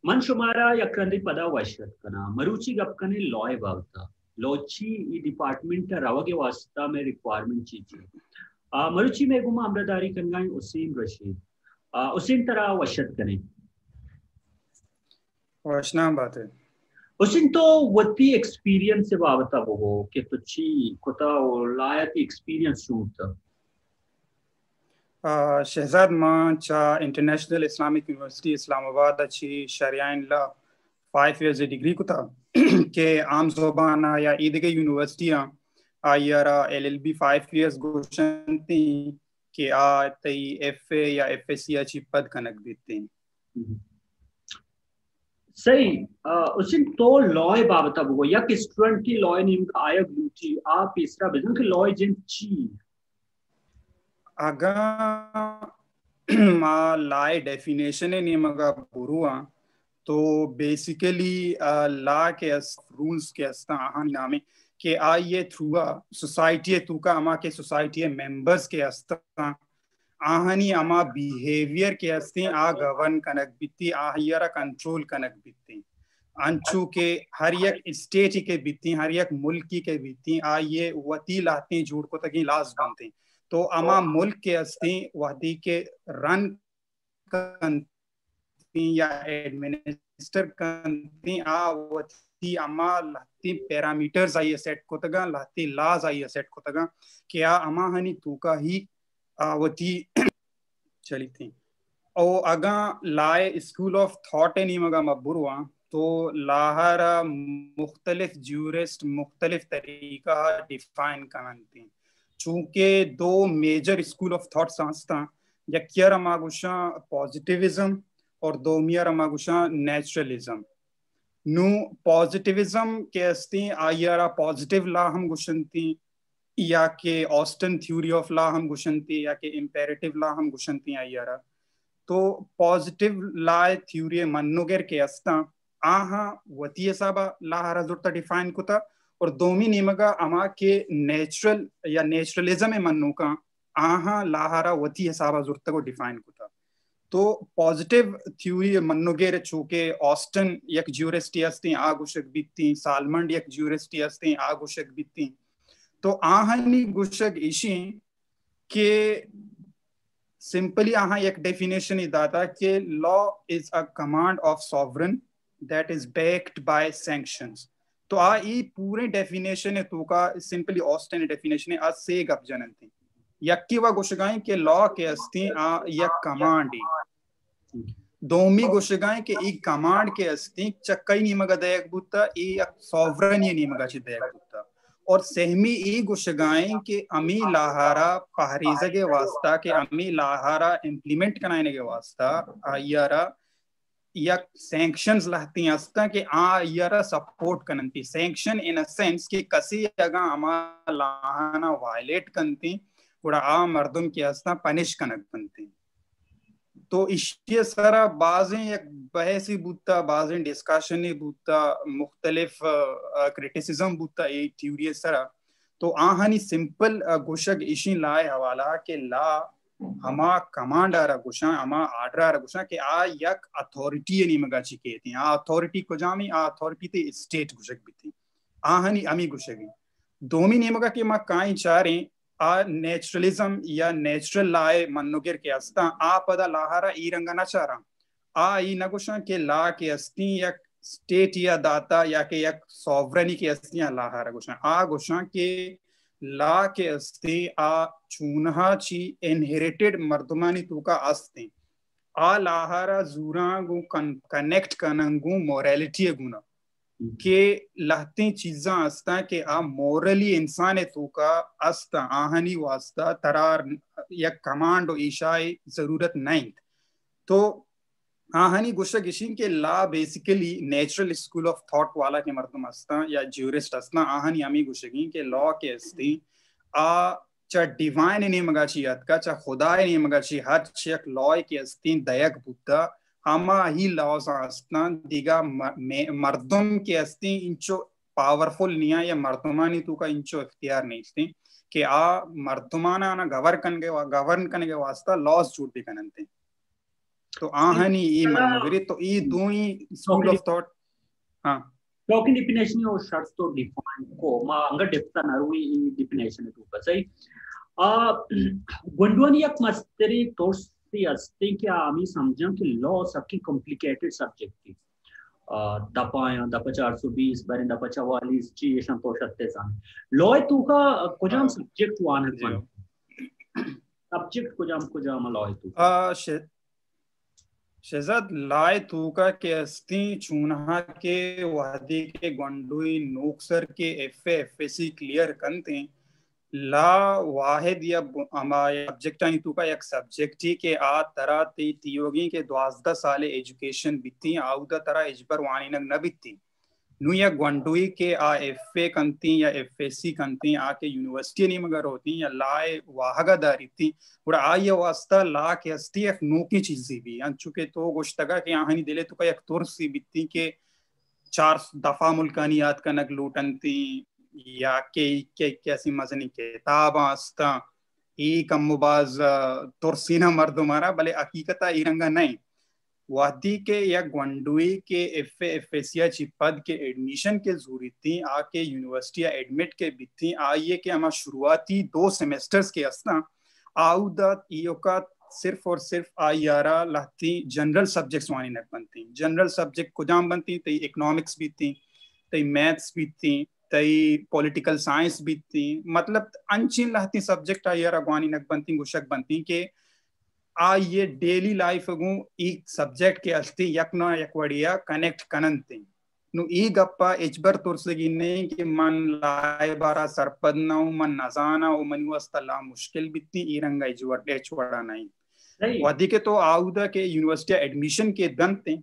मन शुमारा यक्रंदी पदा वशत कना मरुचि गपकने लॉय बावता लॉची ई डिपार्टमेंट रवगे वास्ता में रिक्वायरमेंट चीज़ मरुचि में गुमा अमरदारी कनगाई उसीन रशीद उसीन तरह वशत कने वशना बात है उसीन तो वती एक्सपीरियंस से बावता बोगो कि तुच्ची कोता लायक एक्सपीरियंस शूट शहजाद मां चा इंटरनेशनल इस्लामिक यूनिवर्सिटी इस्लामाबाद अच्छी शरियाइन ला 5 years डिग्री कुता के आम ज़बाना या ईदगे यूनिवर्सिटियां आयरा LLB 5 years गोशंती के आ तई FA या FSC अच्छी पद कनक देते हैं सही उसिन तो लॉय बाबता बोगो या कि स्टूडेंट की लॉय नीम का आयक लूटी आप इसरा बिजन के लॉय जिन ची आगा मा लाए डेफिनेशन है नियमगा बुरुआ तो बेसिकली ला के रूल्स के अस्ता आहान नामे के आइए थ्रुआ सोसाइटी तुका अमा के सोसाइटी मेंबर्स के अस्ता आहानी अमा बिहेवियर के अस्ते आ गवर्न कनक बित्ती आहियरा कंट्रोल कनक बित्ती अंचू के हर एक स्टेट के बित्ती हर एक मुल्क के बित्ती आ ये वती लाते जुड़ को तकी लाज बनते तो अमा मुल्क के अस्ते वहदी के रन कंती या एडमिनिस्टर कंती आ वती अमा लाती पैरामीटर्स आई सेट को तगा लाती लाज आई सेट को तगा क्या अमा हनी तुका ही वती चली थी और अगा लाए स्कूल ऑफ थॉट नहीं मगा मबुरुआ तो लाहरा मुख्तलिफ ज्यूरिस्ट मुख्तलिफ तरीका डिफाइन करती चूंकि दो मेजर स्कूल ऑफ थॉट संस्था यकियर मागुशा पॉजिटिविज्म और दो मियर मागुशा नेचुरलिज्म नु पॉजिटिविज्म के अस्ती आयरा पॉजिटिव ला हम गुशंती या के ऑस्टन थ्योरी ऑफ लॉ हम गुशंती या के इंपेरेटिव लॉ हम गुशंती आयरा तो पॉजिटिव लॉ थ्योरी मन्नोगेर के अस्ता आहा वतीय साबा ला हरा जुर्ता डिफाइन कुता और दोमी निमगा अमा के नेचुरल या नेचुरलिज्म मन्नो का आहा लाहारा वतीय साबा जुर्ता को डिफाइन कुता तो पॉजिटिव थ्योरी मन्नोगेर चूके ऑस्टन एक ज्यूरिस्टी अस्ती आगुशक बित्ती सालमंड एक ज्यूरिस्टी अस्ती आगुशक बित्ती तो आहनी गुशक इशी के सिंपली आहा एक डेफिनेशन ही दाता के law is a command of sovereign that is backed by sanctions तो आ ई पूरे डेफिनेशन है तो का सिंपली ऑस्टन डेफिनेशन है आज से गप जनंती यक्की वा गुशगाई के लॉ के अस्ती आ यक कमांड दोमी गुशगाई के ई कमांड के अस्ती चक्कई निमगा दयक बुत्ता ई एक सॉवरन ये निमगा छि दयक बुत्ता और सहमी ई गुशगाएं के अमी लाहारा पहरीजा के वास्ता के अमी लाहारा इम्प्लीमेंट कराने के वास्ता आयरा या सैंक्शंस लाती अस्ता के आयरा सपोर्ट करनती सैंक्शन इन अ सेंस के कसी अगा अमा लाहाना वायलेट करती उड़ा आ मर्दम के अस्ता पनिश कनक बनती तो इश्के सारा बाजें एक बहसी बूता बाजें डिस्कशन बूता मुख्तलिफ क्रिटिसिज्म बूता एक थ्योरी सारा तो आहानी सिंपल गुशक इशी लाए हवाला के ला हमा कमांड आ रहा गुशा हमा आर्डर आ रहा गुशा के आ यक अथॉरिटी नहीं मगा चिके थी आ अथॉरिटी को जामी आ अथॉरिटी ते स्टेट गुशक भी थी आहानी अमी गुशगी दोमी नहीं मगा के मा काई चारे आ नेचुरलिज्म या नेचुरल लाए मन्नोगेर के अस्ता आ पदा लाहारा ई रंगा न चारा आ ई नगुशा के ला के अस्ती या स्टेट या दाता या के या सॉवरनी के अस्तियां लाहारा गुशा आ गुशा के ला के अस्ती आ चूनहा ची इनहेरिटेड मर्दमानी तुका अस्ती आ लाहारा जूरा गु कनेक्ट कनंगु मोरालिटी गुना के लहती चीज़ा अस्ता के आ मोरली इंसान तो का अस्ता आहनी वास्ता तरार या कमांड और इशाई जरूरत नहीं तो आहनी गुशक इशिन के ला basically natural school of thought वाला के मर्दम अस्ता या ज्यूरिस्ट अस्ता आहनी अमी गुशकी के लॉ के अस्ती आ चा डिवाइन ने मगाची का चा खुदा ने मगाची हर चेक लॉ के अस्ती दयक बुद्धा हमा ही लॉस अस्ता दिगा मर्दम के अस्ती इंचो पावरफुल निया या मर्दमानी तो का इंचो इख्तियार नहीं थी कि आ मर्दमाना ना गवर्न करने के वास्ता लॉस छूट भी करनते तो आहनी ई मन मगरी तो ई दो ही स्कूल ऑफ थॉट हाँ Talking definition or shots to define ko ma anga depth narui definition tu ka sai gondwani yak masteri torsi asti ki ami samjham ki law sabki complicated subject thi dapa 420 barin dapa 44 chi santosh attesan law tu ka kojam subject wan subject kojam law tu shit Shahzad लाए तूका के अस्ती चूनहा के वादी के गंडुई नोक्सर के FAC clear कंते ला वाहिद या हमारे सब्जेक्ट आई तूका एक सब्जेक्ट ही के आ तरह ती तियोगी के 12 साले एजुकेशन बिती आउदा तरह एजबर वानी नग न बिती नु या गंडुई के आ एफए कंती या एफएसी कंती आ के यूनिवर्सिटी नहीं मगर होती या लाए वाहगा दारी थी और आ ये वास्ता ला के अस्ती एक नो की चीज़ी भी अंचुके तो गोश्तगा के यहाँ नहीं दिले तो का एक तुर्सी बिती के 4 दफा मुल्कानियात का नग लूटनती या के कैसी मजनी किताब आस्ता ई कम मुबाज तुर्सीना मर्दुमारा भले हकीकता ई रंगा नहीं वादी के या गंडुई के एफएसिया ची पद के एडमिशन के जरूरी थी आके यूनिवर्सिटी एडमिट के भी थी आइए के हमारा शुरुआती 2 सेमेस्टर्स के अस्ता आउदा इयो का सिर्फ और सिर्फ आयारा लाती जनरल सब्जेक्ट्स वानी नक बनती जनरल सब्जेक्ट कुजाम बनती तई इकोनॉमिक्स भी थी तई मैथ्स भी थी तई पॉलिटिकल साइंस भी थी मतलब अनचिन लाती सब्जेक्ट आयारा वानी नक बनती गुशक बनती के आ ये डेली लाइफ गु एक सब्जेक्ट के अस्ति यकना यकवड़िया कनेक्ट कनंती नु ई गप्पा एचबर तुरसगी नहीं कि मन लाए बारा सरपदना मन नजाना ओ मन वस्तला मुश्किल बित्ती ई रंगा इजवर एचवड़ा नहीं वादी के तो आउदा के यूनिवर्सिटी एडमिशन के बनते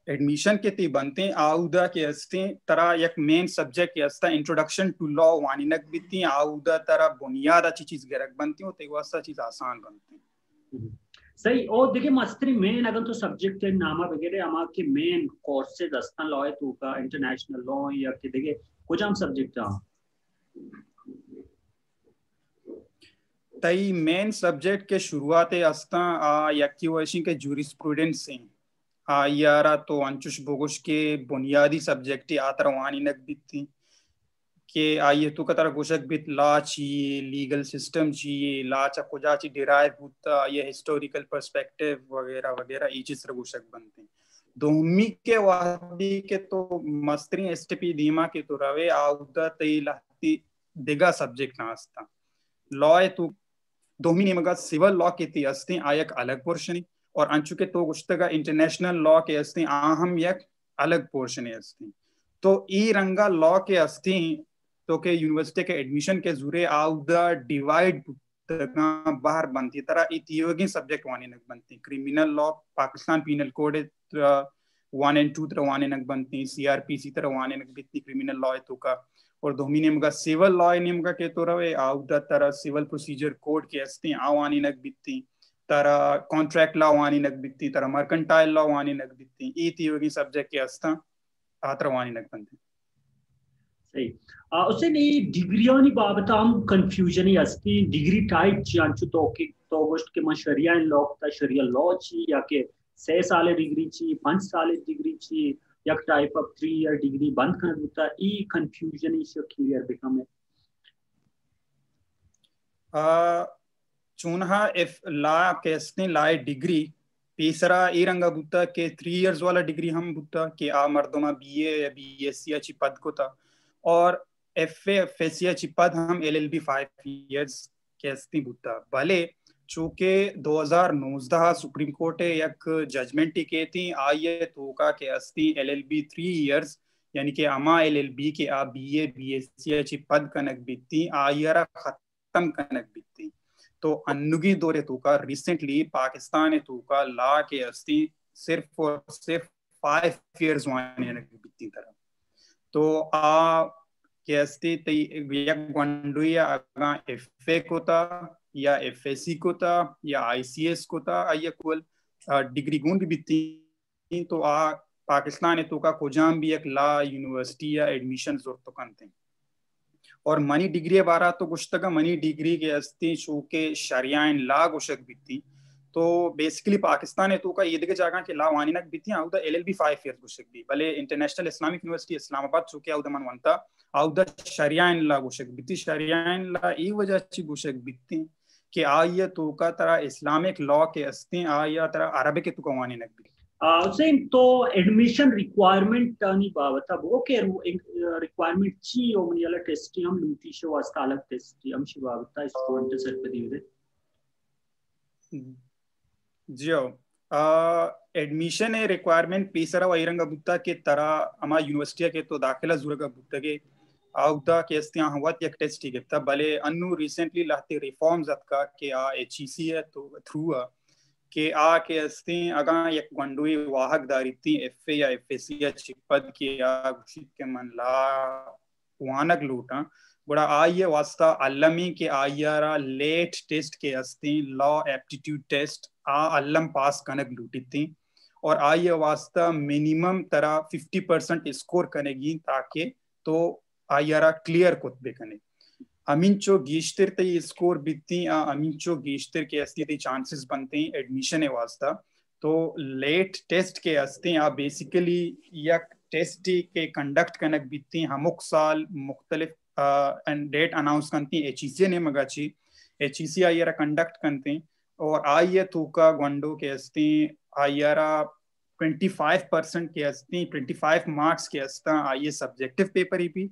एडमिशन के ती बनते आउदा के अस्ते तरह एक मेन सब्जेक्ट के अस्ता इंट्रोडक्शन टू लॉ वानिनक बिती आउदा तरह बुनियाद अच्छी चीज गरक बनती हो ते वास्ता चीज आसान बनती सही और देखिए मास्टरी मेन अगर तो सब्जेक्ट के नामा वगैरह हमार के मेन कोर्सेज अस्ता लॉ है तो का इंटरनेशनल लॉ या के देखिए कुछ हम सब्जेक्ट आ तई मेन सब्जेक्ट के शुरुआते अस्ता यकी वैशी के जूरिस्प्रूडेंस से यारा तो अंचुश बोगुश के बुनियादी सब्जेक्ट आतरवानी नक बिती के आइए तो कतर गोशक बित ला चाहिए लीगल सिस्टम चाहिए ला चा कुजा ची डिराइव होता ये हिस्टोरिकल पर्सपेक्टिव वगैरह वगैरह ई चीज गोशक बनते दोमी के वादी के तो मस्तरी एसटीपी दीमा के तो रवे आउदा तई लाती दिगा सब्जेक्ट नास्ता लॉ तो दोमी ने मगा सिविल लॉ के ती अस्ते आयक अलग पोर्शन और अंचुके तो गुश्तगा इंटरनेशनल लॉ के अस्ति अहम एक अलग पोर्शन है अस्ति तो ई रंगा लॉ के अस्ति तो के यूनिवर्सिटी के एडमिशन के जुरे आउदा डिवाइड बाहर बनती तरह ई तियोगी सब्जेक्ट वाने नक बनती criminal law Pakistan penal code 1 and 2 तरह वाने नक बनती सीआरपीसी तरह वाने नक बितनी क्रिमिनल लॉ तो का और दोमी ने मगा सिविल लॉ ने मगा के तो रवे आउदा तरह सिविल प्रोसीजर कोड के अस्ति आवानी नक बितती तरह कॉन्ट्रैक्ट लॉ वानी नक बिकती तरह मर्केंटाइल लॉ वानी नक बिकती ई तियोगी सब्जेक्ट के अस्ता आतर वानी नक बनते सही उससे नहीं डिग्रियों नी बाबत हम कंफ्यूजन ही अस्ती डिग्री टाइप चांचु तो गोष्ट के शरिया इन लॉ ता शरिया लॉ ची या के 6 साल डिग्री ची 5 साल डिग्री ची या टाइप ऑफ 3 ईयर डिग्री बंद कर देता ई कंफ्यूजन ही से क्लियर बिकम है चूनहा इफ ला केस्ने लाए डिग्री तीसरा ई रंगा बुता के 3 इयर्स वाला डिग्री हम बुता के आ मर्दोमा बीए या बीएससी अच्छी पद को था और एफएसी अच्छी पद हम एलएलबी 5 इयर्स केस्ती बुता भले चूंकि 2019 सुप्रीम कोर्ट एक जजमेंट के थी आइए तो का के अस्ती एलएलबी 3 इयर्स यानी कि अमा एलएलबी के आ बीए बीएससी अच्छी पद कनक बीती आयरा खत्म कनक बीती तो अन्नुगी दौरे तो का रिसेंटली पाकिस्तान तो का ला के अस्ती सिर्फ और सिर्फ 5 इयर्स वाने बीती तरह तो आ के अस्ती तई एक गंडुया अगा एफए को था या एफएससी को था या आईसीएस को था आइए कुल डिग्री गुण भी बीती तो आ पाकिस्तान तो का कोजाम भी एक ला यूनिवर्सिटी या एडमिशन जोर तो करते हैं और मनी डिग्री बारा तो गुश्तगा मनी डिग्री के अस्ती चूँकि शरियान ला गुशक बीती तो बेसिकली पाकिस्तान है तो का ये दिखे जागा कि ला वानी नक बिती आउ द LLB 5 years गुशक भी भले इंटरनेशनल इस्लामिक यूनिवर्सिटी इस्लामाबाद चुके आउ द मन वंता आउ द शरिया इन ला गुशक बिती शरिया इन ला ई वजह ची गुशक बिती कि आया तो का तरह इस्लामिक लॉ के अस्ती आया तरह अरबिक के तो का वानी नक भी Hussein, तो एडमिशन रिक्वायरमेंट नहीं बावता वो के रिक्वायरमेंट ची ओ मन याला टेस्टियम लूटी शो वास्तालक टेस्टियम शि बावता स्टूडेंट सर पे दिवे जियो एडमिशन है रिक्वायरमेंट पीसरा वैरंग बुत्ता के तरह अमा यूनिवर्सिटी के तो दाखिला जुरगा बुत्ता के आउदा के अस्तियां हवत एक टेस्ट के तब भले अनु रिसेंटली लाते रिफॉर्म्स अतका के HEC है तो थ्रू के के अस्ति अगा एक वंडुई वाहक दारिती FA या FSC या चिपद के गुशित के मन ला वानक लूटा बड़ा आये वास्ता अल्लमी के आयारा लेट टेस्ट के अस्ति लॉ एप्टीट्यूड टेस्ट अल्लम पास कनक लूटी थी और आये वास्ता मिनिमम तरह 50% स्कोर कनेगी ताकि तो आयारा क्लियर कुतबे कने अमीनचो गीश्तर ते स्कोर बित्ती अमीनचो गीश्तर के अस्ति ते चांसेस बनते हैं एडमिशन है वास्ता तो लेट टेस्ट के अस्ति बेसिकली यक टेस्ट के कंडक्ट कनक बित्ती हमुक साल मुख्तलिफ एंड डेट अनाउंस करती HEC ने मगाची HEC आयरा कंडक्ट करते और आइए तुका गंडो के अस्ति आयरा 25% के अस्ति 25 मार्क्स के अस्ता आइए सब्जेक्टिव पेपर ही भी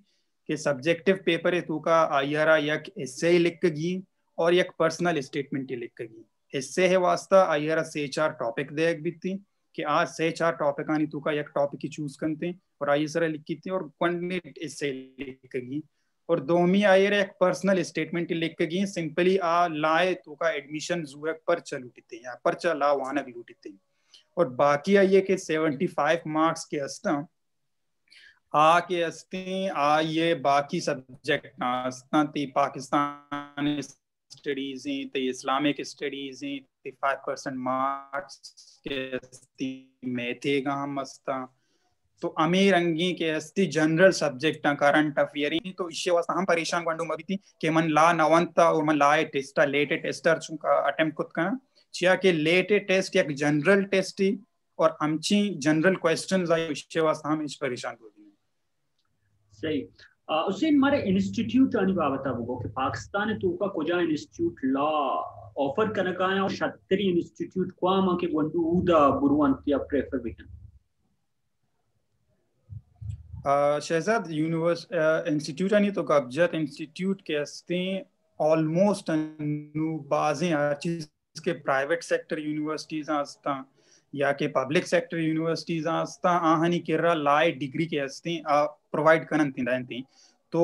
के सब्जेक्टिव पेपर है तो का आयरा यक एसे लिख गी और यक पर्सनल स्टेटमेंट लिख गी एसे है वास्ता आयरा से 4 टॉपिक दे बिती कि आज से 4 टॉपिक आनी तो का एक टॉपिक ही चूज करते और आइए सर लिखी थी और पंडित एसे लिख गी और दोमी आयरा एक पर्सनल स्टेटमेंट लिख गी सिंपली लाए तो का एडमिशन जुरक पर चलूटी या पर चला वानक लूटी और बाकी आइए के 75 मार्क्स के अस्ता के अस्ति ये बाकी सब्जेक्ट अस्ता ते पाकिस्तान स्टडीज ते इस्लामिक स्टडीज ते 5% मार्क्स के अस्ति मैथेगा हम अस्ता तो अमीर अंगी के अस्ति जनरल सब्जेक्ट करंट अफेयर तो इसे वास्ता हम परेशान गंडू मबीती के मन ला नवंता और मन ला टेस्ट लेटे टेस्टर चुका अटेम्प्ट कुत का चिया के लेटे टेस्ट एक जनरल टेस्ट और हमची जनरल क्वेश्चंस आए इसे वास्ता हम इस परेशान हो सही उसे हमारे इंस्टीट्यूट आनी बाबता वो कि पाकिस्तान है तो का कुजा इंस्टीट्यूट लॉ ऑफर करना का है और 70 इंस्टीट्यूट क्वामा के वंडू उदा बुरुवंती या प्रेफर बिकन शहजाद इंस्टीट्यूट आनी तो कब्जत इंस्टीट्यूट के अस्ते ऑलमोस्ट नु बाज़ें चीज के प्राइवेट सेक्टर यूनिवर्सिटीज आस्ता या के पब्लिक सेक्टर यूनिवर्सिटीज आस्ता आहनी केरला लाए डिग्री के अस्ते प्रोवाइड करन थी तो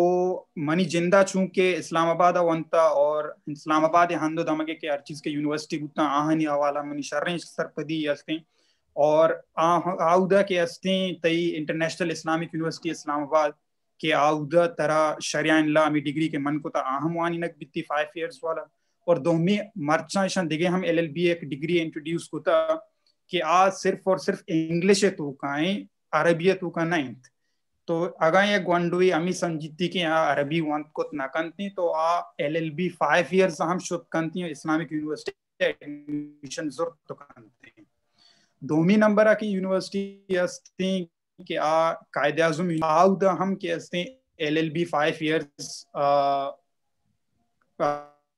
मनी जिंदा चूंकि इस्लामाबाद वंता और इस्लामाबाद हंदो दमगे के हर चीज के यूनिवर्सिटी गुत्ता आहनी हवाला मनी शर्रें सरपदी अस्ते और आउदा के अस्ते तई इंटरनेशनल इस्लामिक यूनिवर्सिटी इस्लामाबाद के आउदा तरह शरिया ला मी डिग्री के मन को ता अहम वानी नक बित्ती 5 years वाला और दोमी मर्चा ईशान दिगे हम LLB एक डिग्री इंट्रोड्यूस होता कि आज सिर्फ और सिर्फ इंग्लिश है तो काएं अरबी तो का 9th तो अगर ये गंडुई अमी समझती कि अरबी वंत को ना कंती तो LLB 5 years हम शुद्ध कंती इस्लामिक यूनिवर्सिटी एडमिशन जरूर तो कंती दोमी नंबर की यूनिवर्सिटी अस्ती कि कायदे आज़म आउद हम के अस्ती LLB 5 years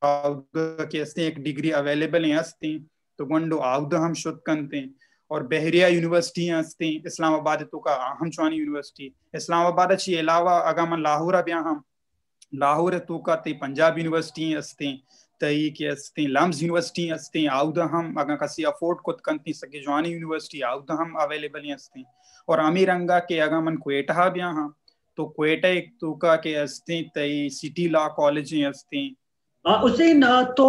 के अस्ती एक डिग्री अवेलेबल है अस्ती तो गंडो आउद हम शुद्ध कंते और बहरिया यूनिवर्सिटी अस्ती इस्लामाबाद तो का अहम चवानी यूनिवर्सिटी इस्लामाबाद ची अलावा अगर मन लाहौर ब्या हम लाहौर तो का ते पंजाब यूनिवर्सिटी अस्ती तई के अस्ती लम्स यूनिवर्सिटी अस्ती आउद हम अगर कसी अफोर्ड कुत कंती सके जवानी यूनिवर्सिटी आउद हम अवेलेबल अस्ती और अमीरंगा के अगर मन क्वेटा ब्या हम तो क्वेटा एक तो का के अस्ती तई सिटी लॉ कॉलेज अस्ती उसे ना तो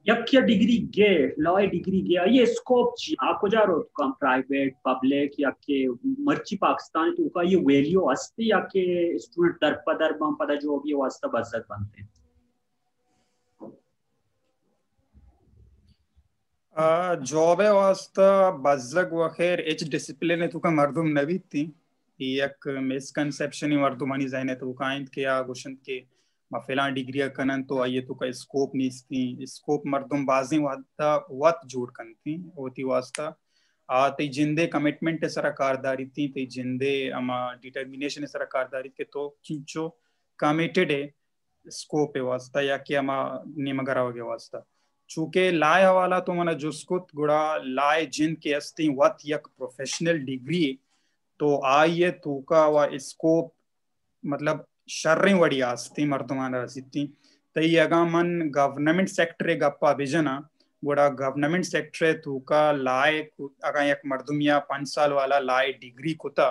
यक्या डिग्री गे लॉ डिग्री गे ये स्कोप ची आपको जा रो कम प्राइवेट पब्लिक या के मर्ची पाकिस्तान तो का ये वैल्यू अस्ति या के स्टूडेंट दर बम पदा जो भी वास्ता बजत बनते जॉब है वास्ता बजक वखैर एच डिसिप्लिन है तो का मर्दुम नबी थी एक मिसकंसेप्शन ही मर्दुमानी जाने तो काइंद के या गुशन के फिलहाल डिग्री कनन तो आइए तो का स्कोप नहीं स्कोप मर्दम बाजी वत जोड़ कनती होती वास्ता ते जिंदे कमिटमेंट सरा कारदारी थी ते जिंदे अमा डिटर्मिनेशन सरा कारदारी के तो किंचो कमिटेड है स्कोप है वास्ता या कि अमा निमगरा हो गया वास्ता चूंकि लाए हवाला तो मना जुस्कुत गुड़ा लाए जिन के अस्ती वत यक प्रोफेशनल डिग्री तो आइए तो का व स्कोप मतलब शर्री वड़ी आस्ती मर्दमान रसीती तई अगा मन गवर्नमेंट सेक्टर गप्पा बिजना गुड़ा गवर्नमेंट सेक्टर तू का लाए अगा एक मर्दुमिया 5 साल वाला लाए डिग्री कुता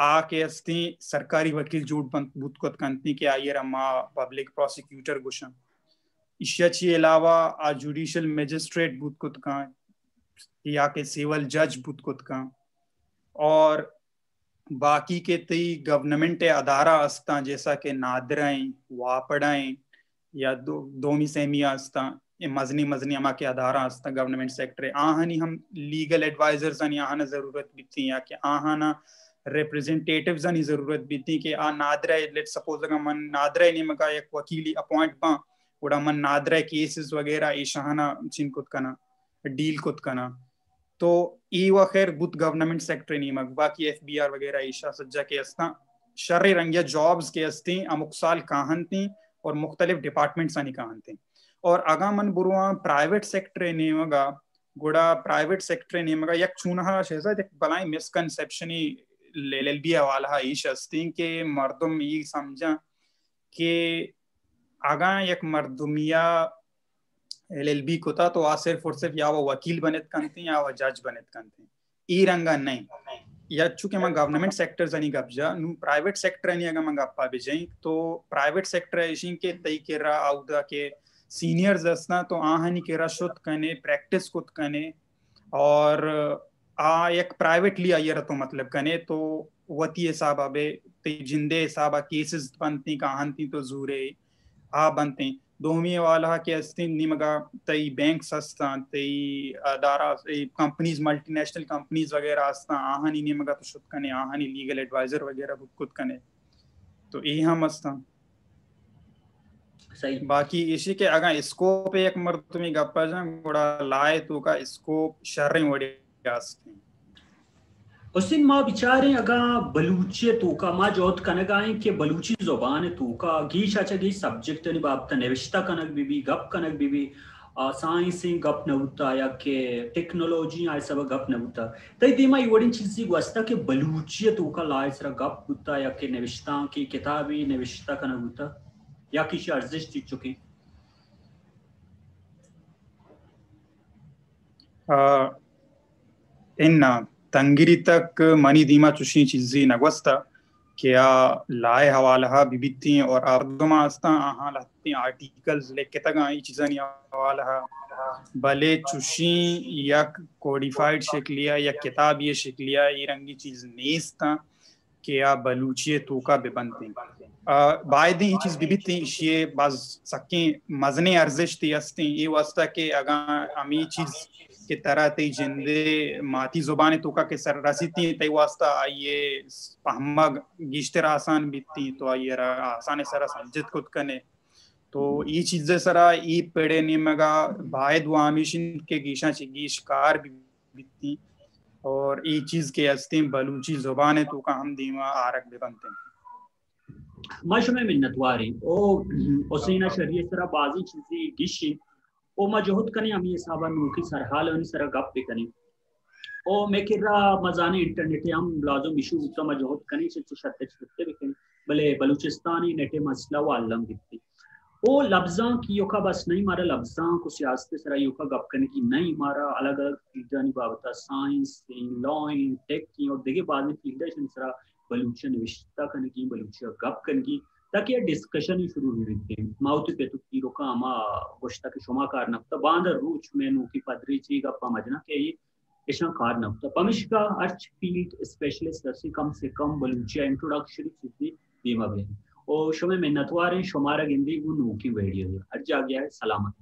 आके अस्ती सरकारी वकील जूट बुतकुत कंती के आइए रमा पब्लिक प्रोसिक्यूटर गुशन इश्याची अलावा आ जुडिशियल मजिस्ट्रेट बुतकुत का या के सिविल जज बुतकुत का और बाकी के तई गवर्नमेंट अदारा अस्ता जैसा के नादराएं वापड़ाएं या दोमी सेमिया अस्ता मजनी मजनी अमा के अदारा अस्ता गवर्नमेंट सेक्टर आहनी हम लीगल एडवाइजर्स अनि आहना जरूरत भी थी या कि आहना रिप्रेजेंटेटिव्स अनि जरूरत भी थी कि आ नादरा लेट सपोज अगर मन नादरा नहीं मगा एक वकीली अपॉइंट बा उड़ा मन नादरा केसेस वगैरह ईशाना चिनकुत कना डील कुत कना तो ई व खैर बुत गवर्नमेंट सेक्टर नहीं मग बाकी एफबीआर वगैरह ईशा सज्जा के अस्ता शर्री रंगिया जॉब्स के अस्ती अमुक साल काहन थी और मुख्तलिफ डिपार्टमेंट्स आनी काहन थी और अगा मन बुरुआ प्राइवेट सेक्टर नहीं मगा गुड़ा प्राइवेट सेक्टर नहीं मगा यक चूनहा शेजा एक बलाई मिसकंसेप्शन ही ले भी वाला ईश अस्ती के मर्दुम ई समझा कि आगा एक मर्दुमिया LLB कोता तो आ सिर्फ और सिर्फ या वो वकील बनेत कंती या वो जज बनेत कंती ई रंगा नहीं या चूंकि मैं गवर्नमेंट सेक्टर जनी गबजा नु प्राइवेट सेक्टर नहीं अगर मैं गप्पा बिजई तो प्राइवेट सेक्टर इशिं के तई केरा आउदा के सीनियर्स असना तो आहनी केरा शुद्ध कने प्रैक्टिस कुत कने और आ एक प्राइवेटली आयर तो मतलब कने तो वती हिसाब आबे ते जिंदे हिसाब केसेस बनती कहांती तो जूरे आ बनते दोमी वाला के अस्ती निमगा तई बैंक सस्ता तई अदारा कंपनीज मल्टीनेशनल कंपनीज वगैरह आस्ता आहनी निमगा तो शुद्ध कने आहनी लीगल एडवाइजर वगैरह खुद कने तो ये हम अस्ता सही बाकी इसी के अगर स्कोप एक मर्द तुम्हें गप्पा जा बड़ा लाए तो का स्कोप शर्री वड़ी आस्ती उसिन माँ बिचारे अगा बलूची तूका माँ जोत कनगाएं के बलूची ज़ुबान तूका गीश अच्छा गीश सब्जेक्ट नहीं बाप तनेविश्ता कनक बीबी गप कनक बीबी साइंसिंग गप नवुता या के टेक्नोलॉजी आय सब गप नवुता तई दिमा इवडिन चीज़ी वस्ता के बलूची तूका लाए सरा गप बुता या के नेविश्ता की किताबी नेविश्ता कनक बुता या किसी अर्जिश चीज़ चुकी इन्ना तंगिरी तक मनी दीमा चुशी चीज़ी नगवस्ता क्या लाए हवाला बिबिती और अर्दमा आस्ता आहा लहती आर्टिकल्स लेके तक आई चीज़ा नहीं हवाला भले चुशी या कोडिफाइड शिकलिया या किताब ये शिकलिया ये रंगी चीज़ नेस्ता क्या बलूचिये तो का बिबंती बायदी ये चीज़ बिबिती ये बाज सके मजने अर्जिश थी अस्ती ये वास्ता के अगर अमी चीज़ के तरह ते जिंदे माती जुबान तो का के सर रसीती ते वास्ता आइए पहमा गिश्तर आसान बीती तो आइए आसान सरा समझत खुद कने तो ये चीज़ें सरा ये पेड़े निमगा भाई दुआमिशिन के गीशा चिगीश कार भी बीती और ये चीज़ के अस्ती बलूची जुबान तो का हम दीमा आरक भी बनते हैं माशुमे मिन्नतवारी ओ ओसीना शरीय सरा बाजी चीज़ी गिशी ओ मजहूद कने हम ये साबन मुखी सरहाल उन सरा गप पे कने ओ मेकिरा मजाने इंटरनेट हम लाजम इशू तो मजहूद कने से शत्ते छत्ते बिकने भले बलूचिस्तानी नेटे मसला वालम दिखती ओ लफ्ज़ां की योका बस नहीं मारा लफ्ज़ां को सियासत सरा योका गप कने की नहीं मारा अलग अलग फील्डानी बाबता साइंस लॉ टेक की और देखिए बाद में फील्ड सरा बलूचिया निविष्टा कने की बलूचिया गप कने की ताकि ये डिस्कशन ही शुरू हुई थी माउथ पे तो की रोका अमा गोश्ता के शुमा कार नफ्ता बांधर रूच में नु की पदरी ची गप्पा मजना के ये इशा कार नफ्ता पमिश्का अर्च फील्ड स्पेशलिस्ट से कम बलूचिया इंट्रोडक्शन चीज़ी दीमा बे ओ शुमे मिन्नतवारे शुमारा गिंदी वो नु की वीडियो अर्ज आ गया है सलामत